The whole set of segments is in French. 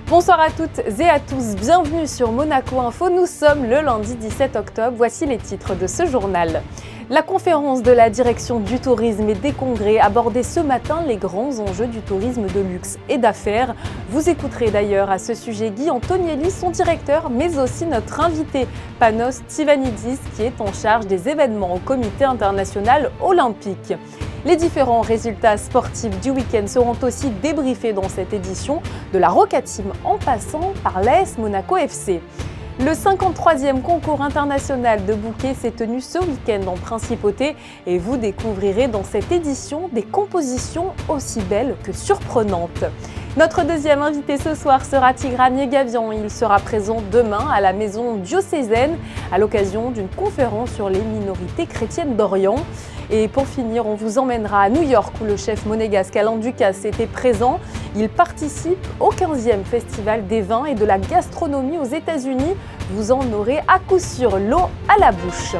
Bonsoir à toutes et à tous, bienvenue sur Monaco Info. Nous sommes le lundi 17 octobre, voici les titres de ce journal. La conférence de la direction du tourisme et des congrès abordait ce matin les grands enjeux du tourisme de luxe et d'affaires. Vous écouterez d'ailleurs à ce sujet Guy Antonielli, son directeur, mais aussi notre invité Panos Tsivanidis, qui est en charge des événements au Comité international olympique. Les différents résultats sportifs du week-end seront aussi débriefés dans cette édition, de la Roca Team en passant par l'AS Monaco FC. Le 53e concours international de bouquets s'est tenu ce week-end en Principauté et vous découvrirez dans cette édition des compositions aussi belles que surprenantes. Notre deuxième invité ce soir sera Tigran Yegavian. Il sera présent demain à la maison diocésaine à l'occasion d'une conférence sur les minorités chrétiennes d'Orient. Et pour finir, on vous emmènera à New York où le chef monégasque Alain Ducasse était présent. Il participe au 15e Festival des vins et de la gastronomie aux États-Unis. Vous en aurez à coup sûr l'eau à la bouche.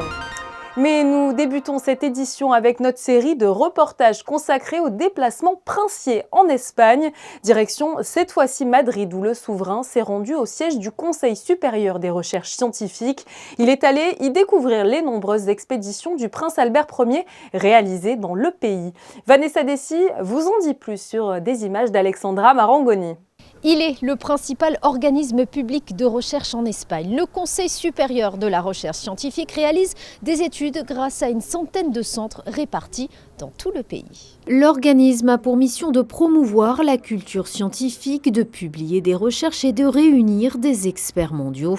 Mais nous débutons cette édition avec notre série de reportages consacrés aux déplacements princiers en Espagne. Direction cette fois-ci Madrid où le souverain s'est rendu au siège du Conseil supérieur des recherches scientifiques. Il est allé y découvrir les nombreuses expéditions du prince Albert Ier réalisées dans le pays. Vanessa Dessy vous en dit plus sur des images d'Alexandra Marangoni. Il est le principal organisme public de recherche en Espagne. Le Conseil supérieur de la recherche scientifique réalise des études grâce à une centaine de centres répartis dans tout le pays. L'organisme a pour mission de promouvoir la culture scientifique, de publier des recherches et de réunir des experts mondiaux.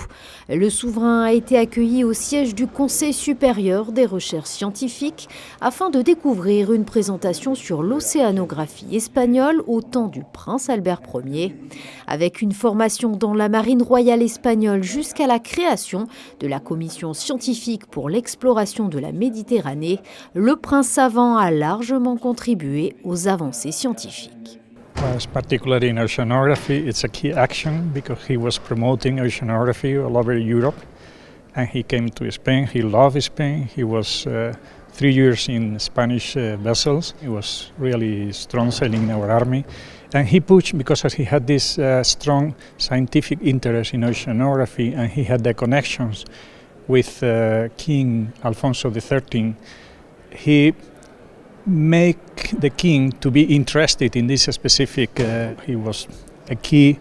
Le souverain a été accueilli au siège du Conseil supérieur des recherches scientifiques afin de découvrir une présentation sur l'océanographie espagnole au temps du prince Albert Ier. Avec une formation dans la marine royale espagnole jusqu'à la création de la commission scientifique pour l'exploration de la Méditerranée, le prince savant a largement contribué aux avancées scientifiques. Particularly in oceanography, it's a key action because he was promoting oceanography all over Europe, and he came to Spain. He loved Spain. He was 3 years in Spanish vessels. He was really strong sailing in our army. And he pushed because he had this strong scientific interest in oceanography, and he had the connections with King Alfonso XIII. He made the king to be interested in this specific. He was a key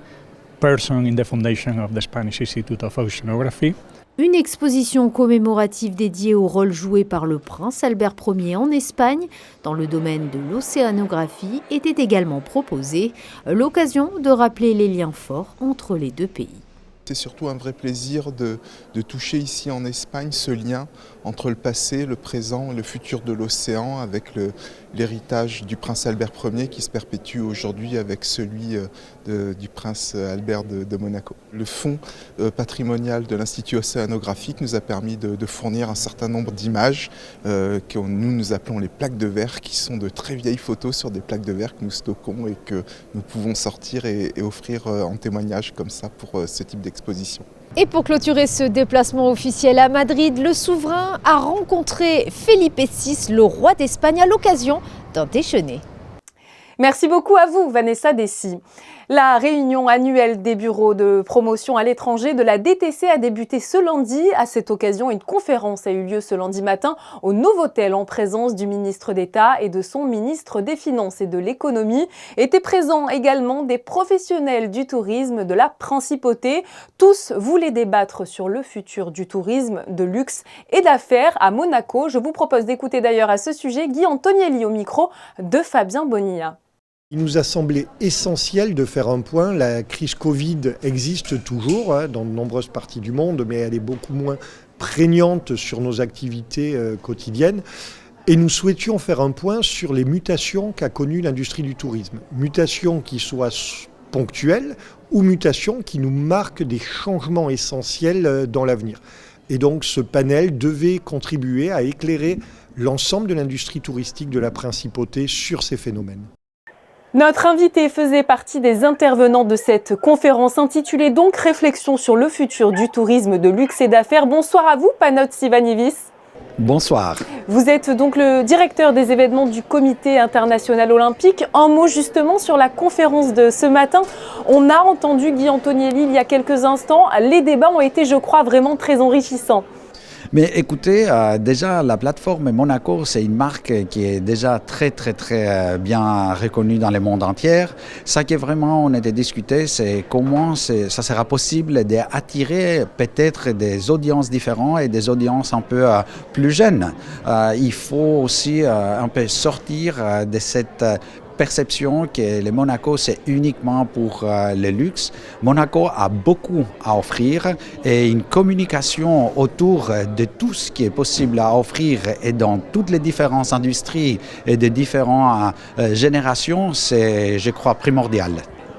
person in the foundation of the Spanish Institute of Oceanography. Une exposition commémorative dédiée au rôle joué par le prince Albert Ier en Espagne dans le domaine de l'océanographie était également proposée, l'occasion de rappeler les liens forts entre les deux pays. C'est surtout un vrai plaisir de toucher ici en Espagne ce lien entre le passé, le présent et le futur de l'océan avec l'héritage du prince Albert Ier qui se perpétue aujourd'hui avec celui du prince Albert de Monaco. Le fonds patrimonial de l'Institut océanographique nous a permis de fournir un certain nombre d'images que nous appelons les plaques de verre, qui sont de très vieilles photos sur des plaques de verre que nous stockons et que nous pouvons sortir et offrir en témoignage comme ça pour ce type d'exposition. Et pour clôturer ce déplacement officiel à Madrid, le souverain a rencontré Felipe VI, le roi d'Espagne, à l'occasion d'un déjeuner. Merci beaucoup à vous, Vanessa Dessy. La réunion annuelle des bureaux de promotion à l'étranger de la DTC a débuté ce lundi. À cette occasion, une conférence a eu lieu ce lundi matin au Novotel en présence du ministre d'État et de son ministre des Finances et de l'Économie. Étaient présents également des professionnels du tourisme de la Principauté. Tous voulaient débattre sur le futur du tourisme de luxe et d'affaires à Monaco. Je vous propose d'écouter d'ailleurs à ce sujet Guy Antonielli au micro de Fabien Bonilla. Il nous a semblé essentiel de faire un point. La crise Covid existe toujours dans de nombreuses parties du monde, mais elle est beaucoup moins prégnante sur nos activités quotidiennes. Et nous souhaitions faire un point sur les mutations qu'a connues l'industrie du tourisme. Mutations qui soient ponctuelles ou mutations qui nous marquent des changements essentiels dans l'avenir. Et donc ce panel devait contribuer à éclairer l'ensemble de l'industrie touristique de la Principauté sur ces phénomènes. Notre invité faisait partie des intervenants de cette conférence intitulée donc « Réflexion sur le futur du tourisme de luxe et d'affaires ». Bonsoir à vous, Panos Tsivanidis. Bonsoir. Vous êtes donc le directeur des événements du Comité international olympique. Un mot justement sur la conférence de ce matin. On a entendu Guy Antonielli il y a quelques instants. Les débats ont été, je crois, vraiment très enrichissants. Mais écoutez, déjà la plateforme Monaco, c'est une marque qui est déjà très bien reconnue dans le monde entier. Ça qui est vraiment, on a discuté, c'est comment ça sera possible d'attirer peut-être des audiences différentes et des audiences un peu plus jeunes. Il faut aussi un peu sortir de cette perception que le Monaco c'est uniquement pour le luxe. Monaco a beaucoup à offrir et une communication autour de tout ce qui est possible à offrir et dans toutes les différentes industries et de différentes générations, c'est, je crois, primordial.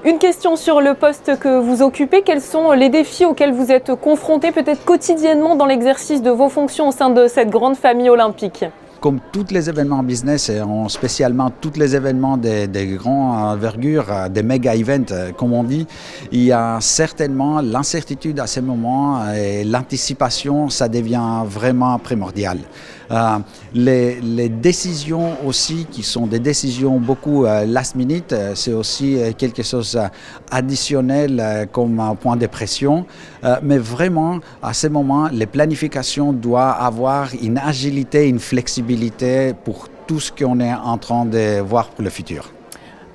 Une question sur le poste que vous occupez. Quels sont les défis auxquels vous êtes confrontés peut-être quotidiennement dans l'exercice de vos fonctions au sein de cette grande famille olympique ? Comme tous les événements business, et spécialement tous les événements des grandes envergures, des méga-events, comme on dit, il y a certainement l'incertitude à ces moments et l'anticipation, ça devient vraiment primordial. Les décisions aussi, qui sont des décisions beaucoup last minute, c'est aussi quelque chose additionnel comme un point de pression. Mais vraiment, à ce moment, les planifications doivent avoir une agilité, une flexibilité pour tout ce qu'on est en train de voir pour le futur.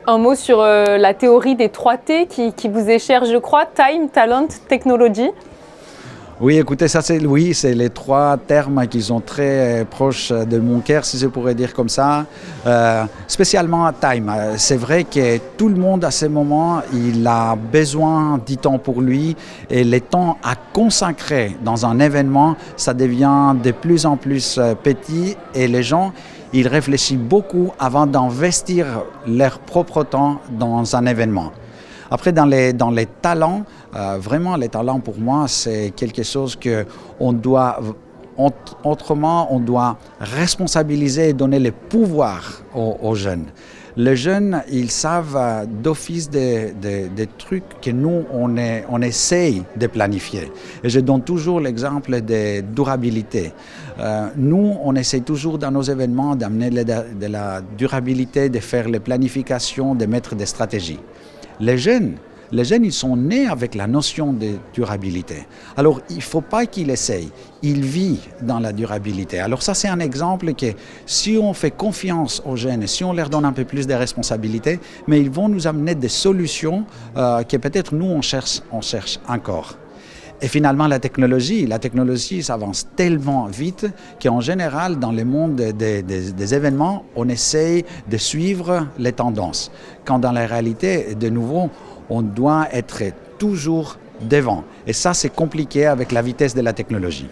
Un mot sur la théorie des 3 T qui vous est chère, je crois, Time, Talent, Technology. Oui, écoutez, ça c'est les 3 termes qui sont très proches de mon cœur, si je pourrais dire comme ça. Spécialement Time. C'est vrai que tout le monde à ce moment, il a besoin du temps pour lui et le temps à consacrer dans un événement, ça devient de plus en plus petit et les gens, ils réfléchissent beaucoup avant d'investir leur propre temps dans un événement. Après, dans les talents, vraiment, les talents pour moi, c'est quelque chose qu'on doit, autrement, on doit responsabiliser et donner le pouvoir aux jeunes. Les jeunes, ils savent d'office des trucs que nous, on essaye de planifier. Et je donne toujours l'exemple de durabilité. Nous, on essaye toujours dans nos événements d'amener de la durabilité, de faire les planifications, de mettre des stratégies. Les jeunes, ils sont nés avec la notion de durabilité. Alors, il ne faut pas qu'ils essayent. Ils vivent dans la durabilité. Alors ça, c'est un exemple que si on fait confiance aux jeunes, si on leur donne un peu plus de responsabilités, mais ils vont nous amener des solutions que peut-être nous, on cherche encore. Et finalement, la technologie, ça avance tellement vite qu'en général, dans le monde des événements, on essaye de suivre les tendances. Quand dans la réalité, de nouveau, on doit être toujours devant. Et ça, c'est compliqué avec la vitesse de la technologie.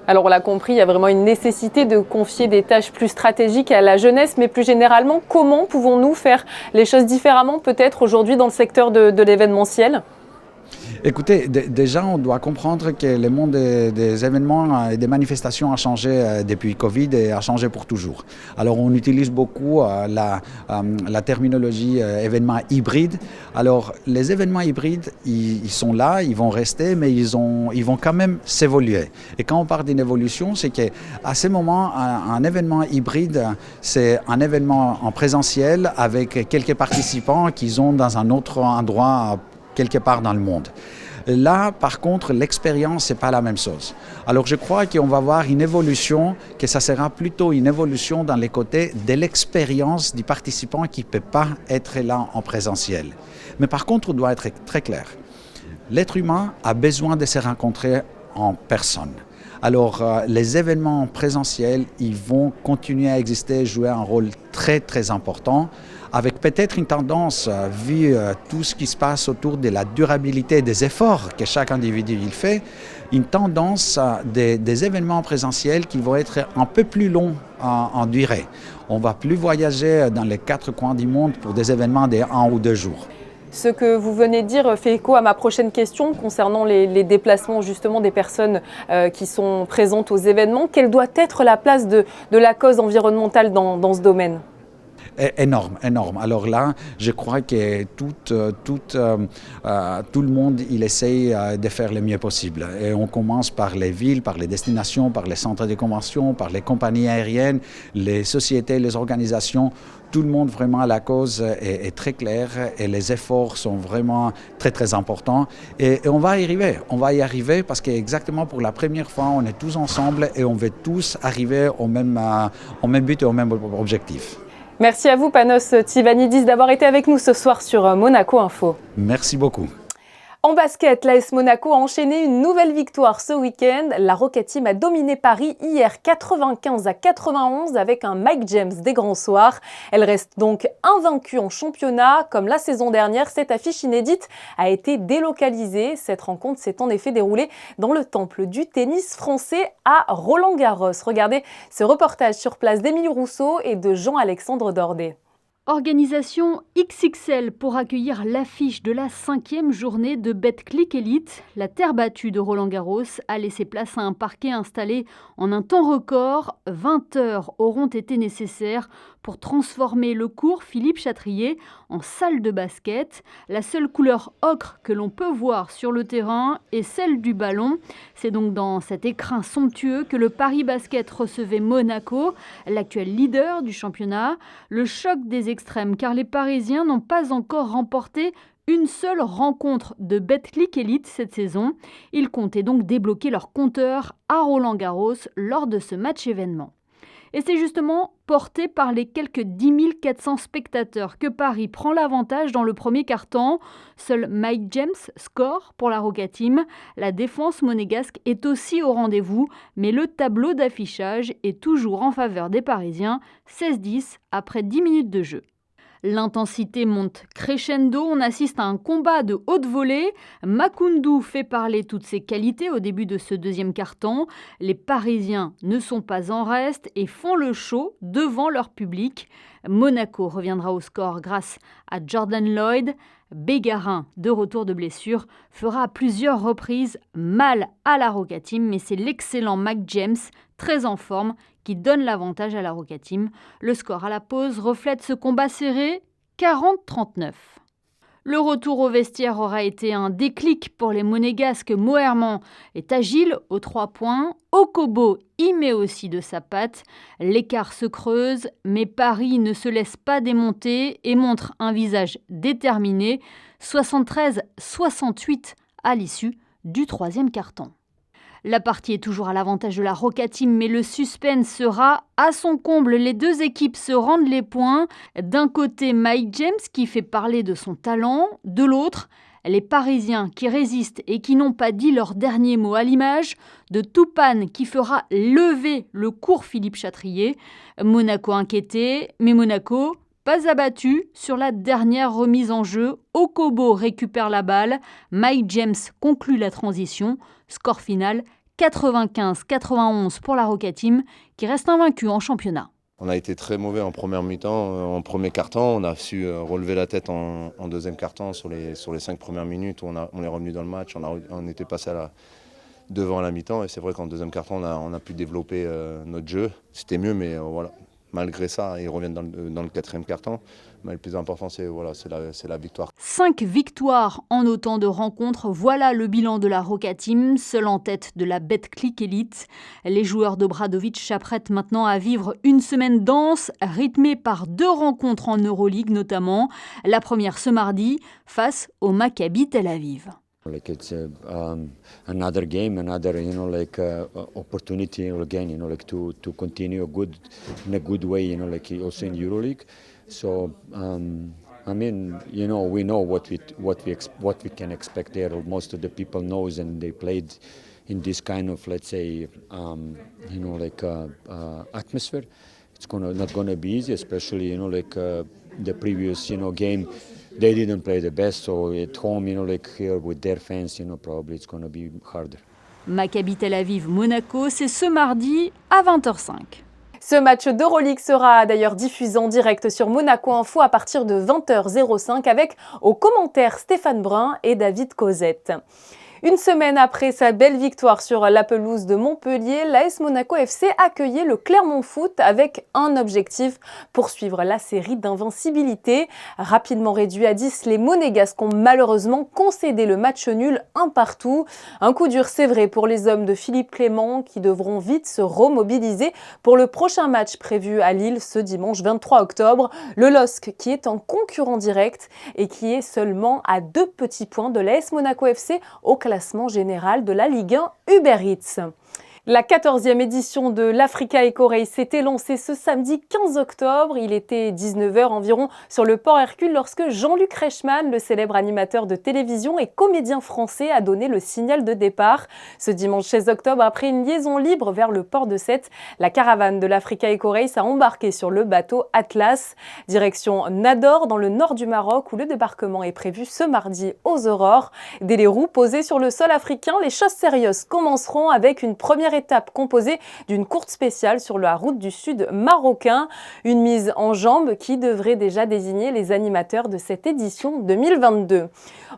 Alors on l'a compris, il y a vraiment une nécessité de confier des tâches plus stratégiques à la jeunesse, mais plus généralement, comment pouvons-nous faire les choses différemment peut-être aujourd'hui dans le secteur de l'événementiel ? Écoutez, déjà, on doit comprendre que le monde des événements et des manifestations a changé depuis Covid et a changé pour toujours. Alors, on utilise beaucoup la terminologie événements hybrides. Alors, les événements hybrides, ils sont là, ils vont rester, mais ils vont quand même s'évoluer. Et quand on parle d'une évolution, c'est qu'à ce moment, un événement hybride, c'est un événement en présentiel avec quelques participants qui sont dans un autre endroit quelque part dans le monde. Là, par contre, l'expérience, ce n'est pas la même chose. Alors, je crois qu'on va voir une évolution, que ça sera plutôt une évolution dans les côtés de l'expérience du participant qui ne peut pas être là en présentiel. Mais par contre, on doit être très clair. L'être humain a besoin de se rencontrer en personne. Alors, les événements présentiels, ils vont continuer à exister, jouer un rôle très important, avec peut-être une tendance, vu tout ce qui se passe autour de la durabilité des efforts que chaque individu il fait, une tendance des événements présentiels qui vont être un peu plus longs en durée. On ne va plus voyager dans les 4 coins du monde pour des événements de 1 ou 2 jours. Ce que vous venez de dire fait écho à ma prochaine question concernant les déplacements justement des personnes qui sont présentes aux événements. Quelle doit être la place de la cause environnementale dans ce domaine ? énorme. Alors là, je crois que tout le monde, il essaye de faire le mieux possible. Et on commence par les villes, par les destinations, par les centres de convention, par les compagnies aériennes, les sociétés, les organisations. Tout le monde, vraiment, la cause est très claire et les efforts sont vraiment très, très importants. Et on va y arriver. On va y arriver parce qu'exactement pour la première fois, on est tous ensemble et on veut tous arriver au même but et au même objectif. Merci à vous, Panos Tsivanidis, d'avoir été avec nous ce soir sur Monaco Info. Merci beaucoup. En basket, l'AS Monaco a enchaîné une nouvelle victoire ce week-end. La Rocket Team a dominé Paris hier 95-91 avec un Mike James des grands soirs. Elle reste donc invaincue en championnat. Comme la saison dernière, cette affiche inédite a été délocalisée. Cette rencontre s'est en effet déroulée dans le temple du tennis français à Roland-Garros. Regardez ce reportage sur place d'Émilie Rousseau et de Jean-Alexandre Dordet. Organisation XXL pour accueillir l'affiche de la 5e journée de Betclic Elite. La terre battue de Roland-Garros a laissé place à un parquet installé en un temps record. 20 heures auront été nécessaires pour transformer le cours Philippe Chatrier en salle de basket. La seule couleur ocre que l'on peut voir sur le terrain est celle du ballon. C'est donc dans cet écrin somptueux que le Paris Basket recevait Monaco, l'actuel leader du championnat. Le choc des extrêmes car les Parisiens n'ont pas encore remporté une seule rencontre de Betclic Elite cette saison. Ils comptaient donc débloquer leur compteur à Roland-Garros lors de ce match événement. Et c'est justement porté par les quelques 10 400 spectateurs que Paris prend l'avantage dans le premier quart-temps. Seul Mike James score pour la Rocket Team. La défense monégasque est aussi au rendez-vous, mais le tableau d'affichage est toujours en faveur des Parisiens, 16-10 après 10 minutes de jeu. L'intensité monte crescendo, on assiste à un combat de haute volée. Makoundou fait parler toutes ses qualités au début de ce deuxième quart-temps. Les Parisiens ne sont pas en reste et font le show devant leur public. Monaco reviendra au score grâce à Jordan Lloyd. Bégarin, de retour de blessure, fera à plusieurs reprises mal à la Rocket Team, mais c'est l'excellent Mike James, très en forme, qui donne l'avantage à la Rocket Team. Le score à la pause reflète ce combat serré, 40-39. Le retour au vestiaire aura été un déclic pour les Monégasques. Moerman est agile aux 3 points. Okobo y met aussi de sa patte. L'écart se creuse, mais Paris ne se laisse pas démonter et montre un visage déterminé. 73-68 à l'issue du 3e quart-temps. La partie est toujours à l'avantage de la Rocket Team, mais le suspense sera à son comble. Les deux équipes se rendent les points. D'un côté, Mike James qui fait parler de son talent. De l'autre, les Parisiens qui résistent et qui n'ont pas dit leur dernier mot, à l'image de Toupane qui fera lever le cours Philippe Chatrier. Monaco inquiété, mais Monaco pas abattu sur la dernière remise en jeu. Okobo récupère la balle. Mike James conclut la transition. Score final 95-91 pour la Rocket Team qui reste invaincue en championnat. On a été très mauvais en première mi-temps, en premier quart-temps. On a su relever la tête en deuxième quart-temps sur les 5 premières minutes où on est revenu dans le match. On était passé devant à la mi-temps et c'est vrai qu'en deuxième quart-temps on a pu développer notre jeu. C'était mieux, mais voilà. Malgré ça, ils reviennent dans le 4e quart-temps. Mais le plus important, c'est la victoire. 5 victoires en autant de rencontres. Voilà le bilan de la Rocket Team, seule en tête de la Betclic Elite. Les joueurs d'Obradovic s'apprêtent maintenant à vivre une semaine dense, rythmée par 2 rencontres en Euroleague notamment. La première ce mardi, face au Maccabi Tel Aviv. Like it's another game, another opportunity again, to continue in a good way, like also in EuroLeague. So I mean, we know what we can expect there. Most of the people knows, and they played in this kind of, let's say, atmosphere. It's not gonna be easy, especially the previous game. They didn't play the best, so at home, here with their fans, probably it's going to be harder. Maccabi Tel Aviv, Monaco, c'est ce mardi à 20h05. Ce match d'Euroleague sera d'ailleurs diffusé en direct sur Monaco Info à partir de 20h05 avec aux commentaires Stéphane Brun et David Cosette. Une semaine après sa belle victoire sur la pelouse de Montpellier, l'AS Monaco FC accueillait le Clermont Foot avec un objectif, poursuivre la série d'invincibilité. Rapidement réduit à 10, les Monégasques ont malheureusement concédé le match nul 1-1. Un coup dur, c'est vrai, pour les hommes de Philippe Clement qui devront vite se remobiliser pour le prochain match prévu à Lille ce dimanche 23 octobre. Le LOSC qui est en concurrent direct et qui est seulement à 2 petits points de l'AS Monaco FC au classement général de la Ligue 1 Uber Eats. La 14e édition de l'Africa Eco Race s'était lancée ce samedi 15 octobre. Il était 19h environ sur le port Hercule lorsque Jean-Luc Reichmann, le célèbre animateur de télévision et comédien français, a donné le signal de départ. Ce dimanche 16 octobre, après une liaison libre vers le port de Sète, la caravane de l'Africa Eco Race a embarqué sur le bateau Atlas. Direction Nador, dans le nord du Maroc, où le débarquement est prévu ce mardi aux aurores. Dès les roues posées sur le sol africain, les choses sérieuses commenceront avec une première étape composée d'une course spéciale sur la route du sud marocain. Une mise en jambe qui devrait déjà désigner les animateurs de cette édition 2022.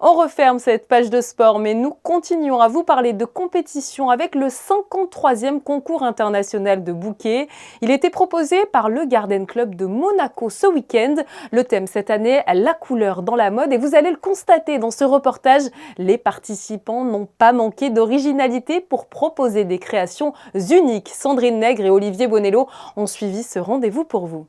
On referme cette page de sport, mais nous continuons à vous parler de compétition avec le 53e concours international de bouquet. Il était proposé par le Garden Club de Monaco ce week-end. Le thème cette année, la couleur dans la mode. Et vous allez le constater dans ce reportage, les participants n'ont pas manqué d'originalité pour proposer des créations uniques. Sandrine Nègre et Olivier Bonello ont suivi ce rendez-vous pour vous.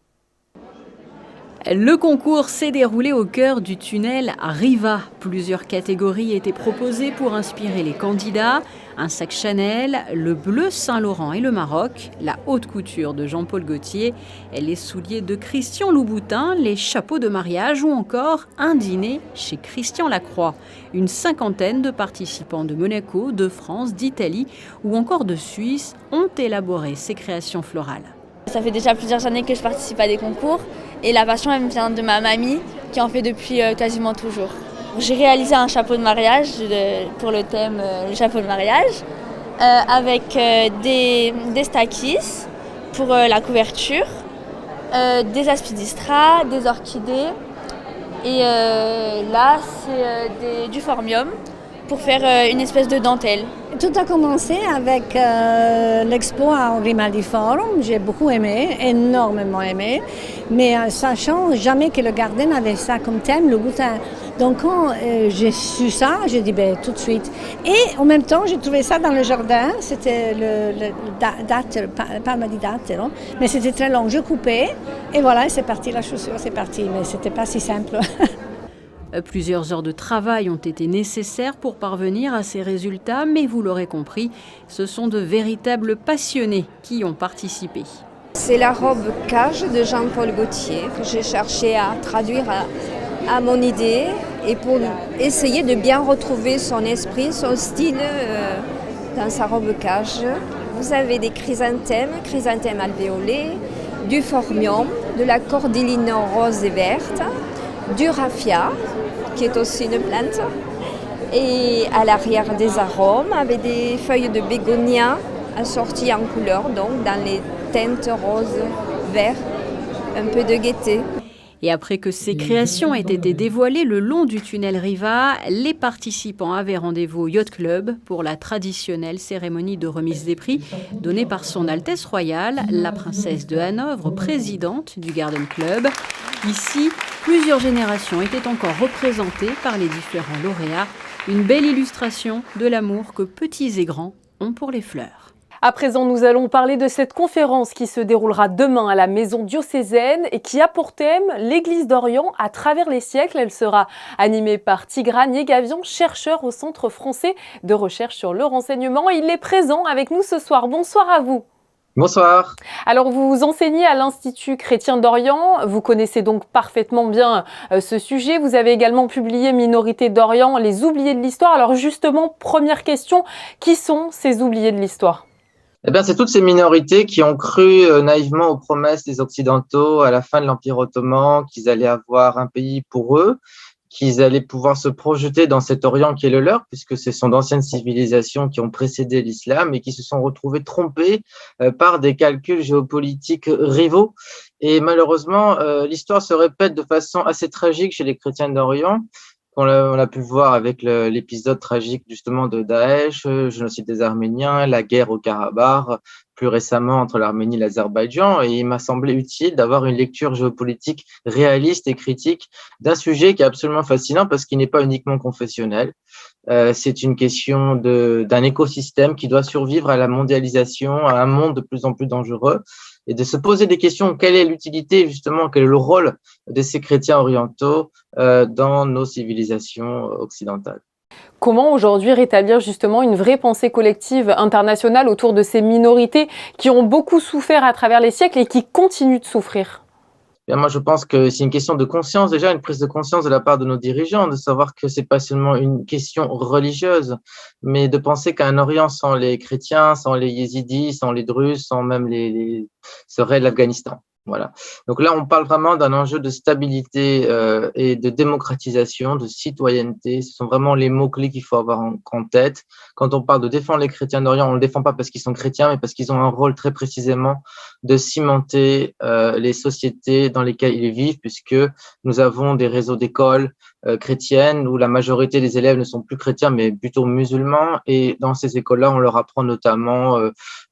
Le concours s'est déroulé au cœur du tunnel Riva. Plusieurs catégories étaient proposées pour inspirer les candidats. Un sac Chanel, le bleu Saint-Laurent et le Maroc, la haute couture de Jean-Paul Gaultier, les souliers de Christian Louboutin, les chapeaux de mariage ou encore un dîner chez Christian Lacroix. Une cinquantaine de participants de Monaco, de France, d'Italie ou encore de Suisse ont élaboré ces créations florales. Ça fait déjà plusieurs années que je participe à des concours et la passion elle me vient de ma mamie qui en fait depuis quasiment toujours. J'ai réalisé un chapeau de mariage pour le thème le chapeau de mariage avec des stakis pour la couverture, des aspidistras, des orchidées et là c'est du formium pour faire une espèce de dentelle. Tout a commencé avec l'expo à Grimaldi Forum. J'ai beaucoup aimé, énormément aimé, mais sachant jamais que le Garden avait ça comme thème, le boutin. Donc quand j'ai su ça, j'ai dit tout de suite. Et en même temps, j'ai trouvé ça dans le jardin. C'était le palma di dattero, mais c'était très long. Je coupais et voilà, c'est parti, la chaussure, c'est parti. Mais c'était pas si simple. Plusieurs heures de travail ont été nécessaires pour parvenir à ces résultats, mais vous l'aurez compris, ce sont de véritables passionnés qui ont participé. C'est la robe cage de Jean-Paul Gaultier que j'ai cherché à traduire à mon idée et pour essayer de bien retrouver son esprit, son style dans sa robe cage. Vous avez des chrysanthèmes alvéolés, du phormium, de la cordyline rose et verte, du raffia, qui est aussi une plante, et à l'arrière des arômes avec des feuilles de bégonia assorties en couleurs, donc dans les teintes roses, vert, un peu de gaieté. Et après que ces créations aient été dévoilées le long du tunnel Riva, les participants avaient rendez-vous au Yacht Club pour la traditionnelle cérémonie de remise des prix donnée par son Altesse Royale, la princesse de Hanovre, présidente du Garden Club. Ici, plusieurs générations étaient encore représentées par les différents lauréats. Une belle illustration de l'amour que petits et grands ont pour les fleurs. À présent, nous allons parler de cette conférence qui se déroulera demain à la maison diocésaine et qui a pour thème l'Église d'Orient à travers les siècles. Elle sera animée par Tigran Yegavian, chercheur au Centre français de recherche sur le renseignement. Il est présent avec nous ce soir. Bonsoir à vous. Bonsoir. Alors, vous enseignez à l'Institut chrétien d'Orient. Vous connaissez donc parfaitement bien ce sujet. Vous avez également publié Minorité d'Orient, les oubliés de l'histoire. Alors justement, première question, qui sont ces oubliés de l'histoire ? Eh bien, c'est toutes ces minorités qui ont cru naïvement aux promesses des Occidentaux à la fin de l'Empire ottoman, qu'ils allaient avoir un pays pour eux, qu'ils allaient pouvoir se projeter dans cet Orient qui est le leur, puisque ce sont d'anciennes civilisations qui ont précédé l'islam et qui se sont retrouvées trompées par des calculs géopolitiques rivaux. Et malheureusement, l'histoire se répète de façon assez tragique chez les chrétiens d'Orient. On a pu le voir avec l'épisode tragique justement de Daesh, le génocide des Arméniens, la guerre au Karabakh, plus récemment entre l'Arménie et l'Azerbaïdjan. Et il m'a semblé utile d'avoir une lecture géopolitique réaliste et critique d'un sujet qui est absolument fascinant parce qu'il n'est pas uniquement confessionnel. C'est une question d'un écosystème qui doit survivre à la mondialisation, à un monde de plus en plus dangereux, et de se poser des questions. Quelle est l'utilité, justement, quel est le rôle de ces chrétiens orientaux dans nos civilisations occidentales? Comment aujourd'hui rétablir justement une vraie pensée collective internationale autour de ces minorités qui ont beaucoup souffert à travers les siècles et qui continuent de souffrir? Bien, moi, je pense que c'est une question de conscience, déjà une prise de conscience de la part de nos dirigeants, de savoir que c'est pas seulement une question religieuse, mais de penser qu'un Orient sans les chrétiens, sans les yézidis, sans les druzes, sans même serait l'Afghanistan. Voilà. Donc là, on parle vraiment d'un enjeu de stabilité et de démocratisation, de citoyenneté. Ce sont vraiment les mots-clés qu'il faut avoir en tête. Quand on parle de défendre les chrétiens d'Orient, on ne le défend pas parce qu'ils sont chrétiens, mais parce qu'ils ont un rôle très précisément de cimenter les sociétés dans lesquelles ils vivent, puisque nous avons des réseaux d'écoles chrétiennes où la majorité des élèves ne sont plus chrétiens, mais plutôt musulmans. Et dans ces écoles-là, on leur apprend notamment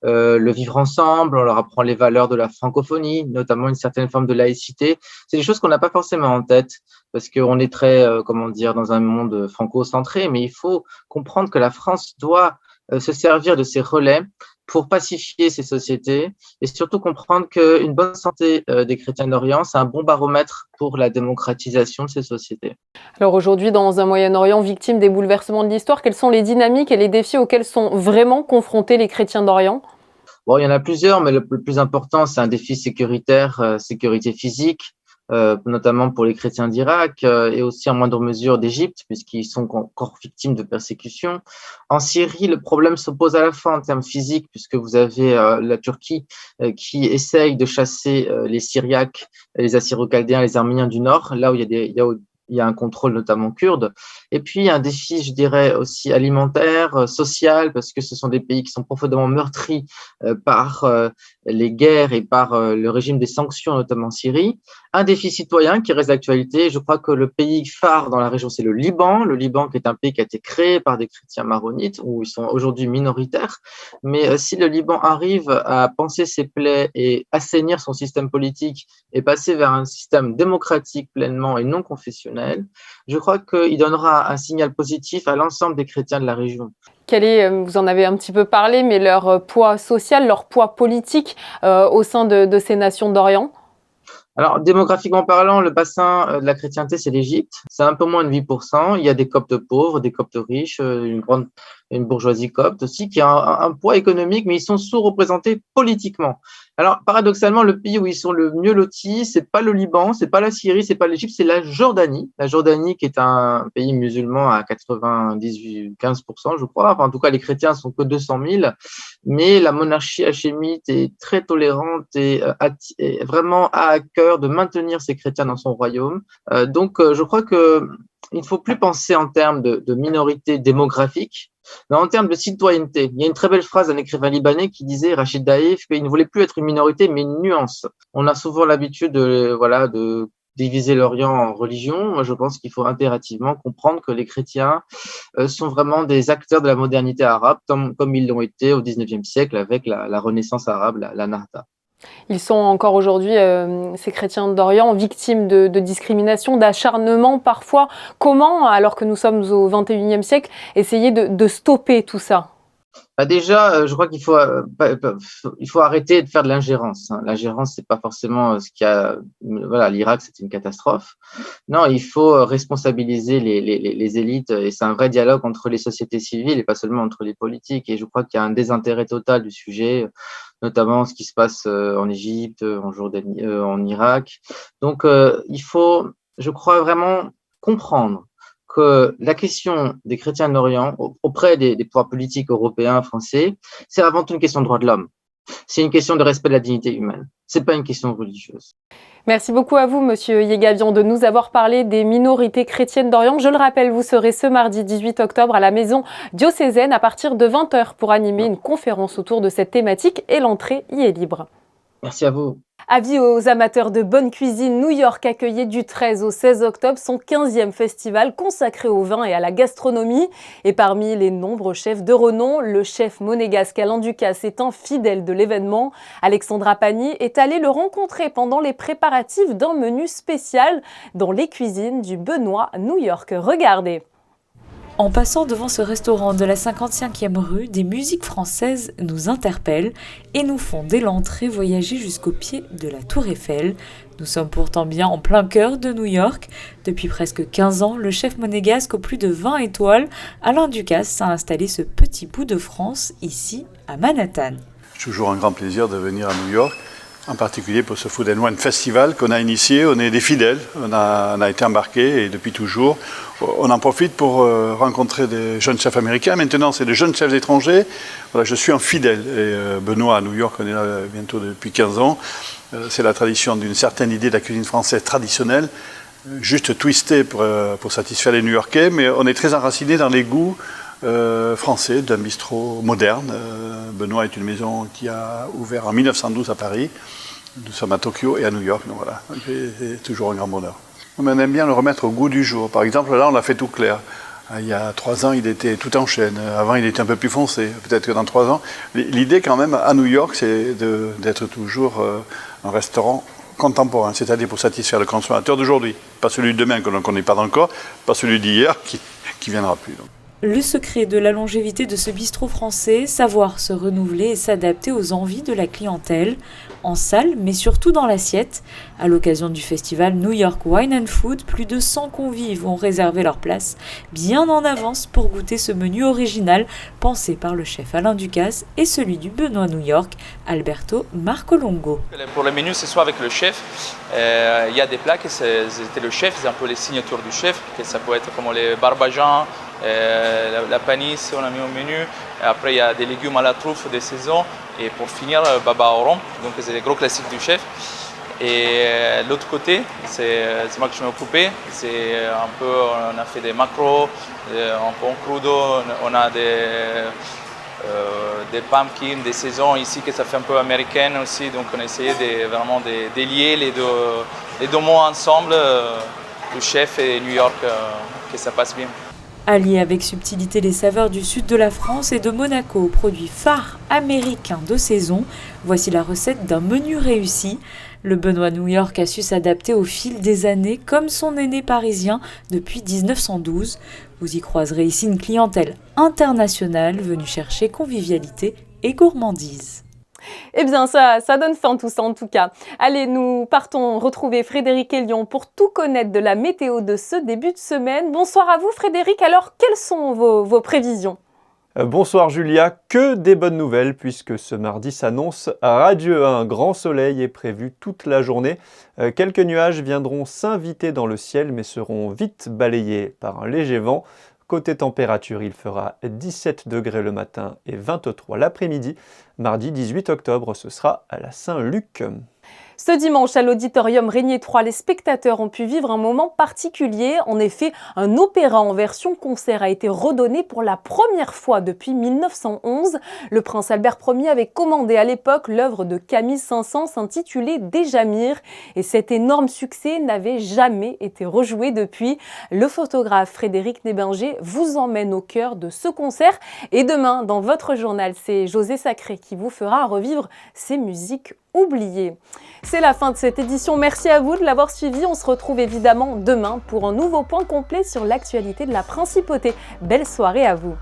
le vivre ensemble, on leur apprend les valeurs de la francophonie, notamment une certaine forme de laïcité. C'est des choses qu'on n'a pas forcément en tête parce qu'on est très, dans un monde franco-centré, mais il faut comprendre que la France doit se servir de ces relais pour pacifier ces sociétés et surtout comprendre qu'une bonne santé des chrétiens d'Orient, c'est un bon baromètre pour la démocratisation de ces sociétés. Alors aujourd'hui, dans un Moyen-Orient victime des bouleversements de l'histoire, quelles sont les dynamiques et les défis auxquels sont vraiment confrontés les chrétiens d'Orient? Bon, il y en a plusieurs, mais le plus important, c'est un défi sécuritaire, sécurité physique, notamment pour les chrétiens d'Irak et aussi en moindre mesure d'Égypte, puisqu'ils sont encore victimes de persécutions. En Syrie, le problème se pose à la fois en termes physiques, puisque vous avez la Turquie qui essaye de chasser les Syriaques, les Assyro-Chaldéens, les Arméniens du Nord, là où il y a un contrôle notamment kurde. Et puis, un défi, je dirais, aussi alimentaire, social, parce que ce sont des pays qui sont profondément meurtris par les guerres et par le régime des sanctions, notamment en Syrie. Un défi citoyen qui reste d'actualité. Je crois que le pays phare dans la région, c'est le Liban. Le Liban qui est un pays qui a été créé par des chrétiens maronites, où ils sont aujourd'hui minoritaires. Mais si le Liban arrive à panser ses plaies et assainir son système politique et passer vers un système démocratique pleinement et non confessionnel, je crois qu'il donnera un signal positif à l'ensemble des chrétiens de la région. Vous en avez un petit peu parlé, mais leur poids social, leur poids politique au sein de ces nations d'Orient? Alors, démographiquement parlant, le bassin de la chrétienté, c'est l'Égypte. C'est un peu moins de 8%. Il y a des Coptes pauvres, des Coptes riches, une bourgeoisie copte aussi, qui a un poids économique, mais ils sont sous-représentés politiquement. Alors, paradoxalement, le pays où ils sont le mieux lotis, c'est pas le Liban, c'est pas la Syrie, c'est pas l'Égypte, c'est la Jordanie. La Jordanie, qui est un pays musulman à 15%, je crois. Enfin, en tout cas, les chrétiens sont que 200 000. Mais la monarchie hachémite est très tolérante et vraiment a à cœur de maintenir ces chrétiens dans son royaume. Donc, je crois que il ne faut plus penser en termes de minorité démographique, mais en termes de citoyenneté. Il y a une très belle phrase d'un écrivain libanais qui disait, Rachid Daïf, qu'il ne voulait plus être une minorité, mais une nuance. On a souvent l'habitude de diviser l'Orient en religions. Moi, je pense qu'il faut impérativement comprendre que les chrétiens sont vraiment des acteurs de la modernité arabe, comme ils l'ont été au XIXe siècle avec la Renaissance arabe, la Nahda. Ils sont encore aujourd'hui, ces chrétiens d'Orient, victimes de discrimination, d'acharnement parfois. Comment, alors que nous sommes au XXIe siècle, essayer de stopper tout ça? Déjà, je crois qu'il faut arrêter de faire de l'ingérence. L'ingérence, c'est pas forcément ce qu'il y a. Voilà, l'Irak, c'est une catastrophe. Non, il faut responsabiliser les élites et c'est un vrai dialogue entre les sociétés civiles et pas seulement entre les politiques. Et je crois qu'il y a un désintérêt total du sujet, notamment ce qui se passe en Égypte, en Jordanie, en Irak. Donc, il faut, je crois vraiment comprendre que la question des chrétiens d'Orient auprès des pouvoirs politiques européens, français, c'est avant tout une question de droits de l'homme. C'est une question de respect de la dignité humaine. C'est pas une question religieuse. Merci beaucoup à vous, Monsieur Yegavian, de nous avoir parlé des minorités chrétiennes d'Orient. Je le rappelle, vous serez ce mardi 18 octobre à la Maison diocésaine à partir de 20h pour animer une conférence autour de cette thématique et l'entrée y est libre. Merci à vous. Avis aux amateurs de bonne cuisine, New York accueillait du 13 au 16 octobre son 15e festival consacré au vin et à la gastronomie. Et parmi les nombreux chefs de renom, le chef monégasque Alain Ducasse est un fidèle de l'événement. Alexandra Pagny est allée le rencontrer pendant les préparatifs d'un menu spécial dans les cuisines du Benoît New York. Regardez. En passant devant ce restaurant de la 55e rue, des musiques françaises nous interpellent et nous font dès l'entrée voyager jusqu'au pied de la Tour Eiffel. Nous sommes pourtant bien en plein cœur de New York. Depuis presque 15 ans, le chef monégasque aux plus de 20 étoiles, Alain Ducasse, a installé ce petit bout de France ici à Manhattan. C'est toujours un grand plaisir de venir à New York, en particulier pour ce Food & Wine Festival qu'on a initié. On est des fidèles, on a été embarqués et depuis toujours, on en profite pour rencontrer des jeunes chefs américains. Maintenant, c'est des jeunes chefs étrangers. Voilà, je suis un fidèle. Et Benoît, à New York, on est là bientôt depuis 15 ans. C'est la tradition d'une certaine idée de la cuisine française traditionnelle, juste twistée pour satisfaire les New-Yorkais, mais on est très enraciné dans les goûts français d'un bistrot moderne. Benoît est une maison qui a ouvert en 1912 à Paris. Nous sommes à Tokyo et à New York, donc voilà, c'est toujours un grand bonheur. On aime bien le remettre au goût du jour. Par exemple, là, on l'a fait tout clair. Il y a 3 ans, il était tout en chêne. Avant, il était un peu plus foncé. Peut-être que dans 3 ans. L'idée, quand même, à New York, c'est d'être toujours un restaurant contemporain, c'est-à-dire pour satisfaire le consommateur d'aujourd'hui. Pas celui de demain que l'on ne connaît pas encore, pas celui d'hier qui viendra plus. Donc. Le secret de la longévité de ce bistrot français, savoir se renouveler et s'adapter aux envies de la clientèle, en salle mais surtout dans l'assiette. À l'occasion du festival New York Wine and Food, plus de 100 convives ont réservé leur place bien en avance pour goûter ce menu original pensé par le chef Alain Ducasse et celui du Benoît New York, Alberto Marcolongo. Pour le menu, ce soir avec le chef, il y a des plats qui c'était le chef, c'est un peu les signatures du chef, que ça peut être comme les barbajans, la panisse, on a mis au menu. Après, il y a des légumes à la truffe des saisons. Et pour finir, baba au rhum. Donc, c'est les gros classiques du chef. Et l'autre côté, c'est moi que je m'ai occupé. C'est un peu, on a fait des macros, un peu en crudo. On a des pumpkins, des saisons ici que ça fait un peu américaine aussi. Donc, on a essayé vraiment de lier les deux mots ensemble, le chef et New York, que ça passe bien. Allier avec subtilité les saveurs du sud de la France et de Monaco, produits phares américains de saison, voici la recette d'un menu réussi. Le Benoît New York a su s'adapter au fil des années comme son aîné parisien depuis 1912. Vous y croiserez ici une clientèle internationale venue chercher convivialité et gourmandise. Eh bien, ça donne faim tout ça en tout cas. Allez, nous partons retrouver Frédéric Hélion pour tout connaître de la météo de ce début de semaine. Bonsoir à vous Frédéric, alors quelles sont vos prévisions ? Bonsoir Julia, que des bonnes nouvelles puisque ce mardi s'annonce radieux. Un grand soleil est prévu toute la journée. Quelques nuages viendront s'inviter dans le ciel mais seront vite balayés par un léger vent. Côté température, il fera 17 degrés le matin et 23 l'après-midi. Mardi 18 octobre, ce sera à la Saint-Luc. Ce dimanche, à l'Auditorium Régnier 3, les spectateurs ont pu vivre un moment particulier. En effet, un opéra en version concert a été redonné pour la première fois depuis 1911. Le prince Albert Ier avait commandé à l'époque l'œuvre de Camille Saint-Saëns intitulée Déjamire. Et cet énorme succès n'avait jamais été rejoué depuis. Le photographe Frédéric Nébinger vous emmène au cœur de ce concert. Et demain, dans votre journal, c'est José Sacré qui vous fera revivre ces musiques oubliées. C'est la fin de cette édition. Merci à vous de l'avoir suivi. On se retrouve évidemment demain pour un nouveau point complet sur l'actualité de la principauté. Belle soirée à vous.